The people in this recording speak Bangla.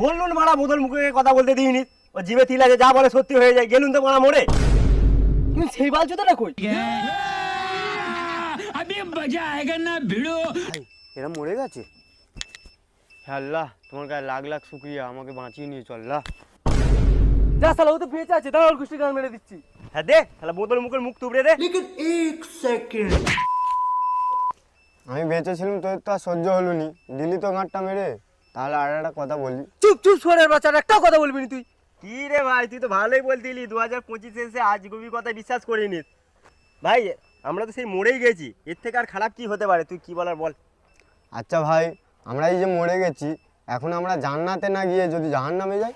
বললুন মারা বোতল মুখে কথা বলতে দিইনি, ও জিভে তিল আছে, যা বলে সত্যি হয়ে যায়। গেলুন তো মারা মরে। তুমি সেই বালচুদাটা কই? अभी मजा आएगा ना भिड़ो। ভাই এরা মরে গেছে। হ্যাঁ আল্লাহ, তোমার কাছে লাখ লাখ শুকরিয়া, আমাকে বাঁচিয়ে নিয়ে চল। যা শালা, ও তো বেঁচে আছে, দাঁড়া ওর গুষ্টি গান মেরে দিচ্ছি। হ্যাঁ দে শালা, বোতল মুখের মুখ তুবড়ে দে। আমি বেঁচেছিলাম, তোর তো আর সহ্য হলো নি, দিলি তো গাঁটটা মেরে। তাহলে আর একটা কথা বলি। চুপ চুপ সোরের বাচ্চা, একটাও কথা বলবি না তুই। কি রে ভাই, তুই তো ভালোই বলতিলি 2025 এসে আজ গভীর কথা বিশ্বাস করিনি ভাই। আমরা তো সেই মরেই গেছি, এর থেকে আর খারাপ কি হতে পারে? তুই কি বলার বল। আচ্ছা ভাই, আমরা এই যে মরে গেছি, এখন আমরা জান্নাতে না গিয়ে যদি জাহান্নামে যাই?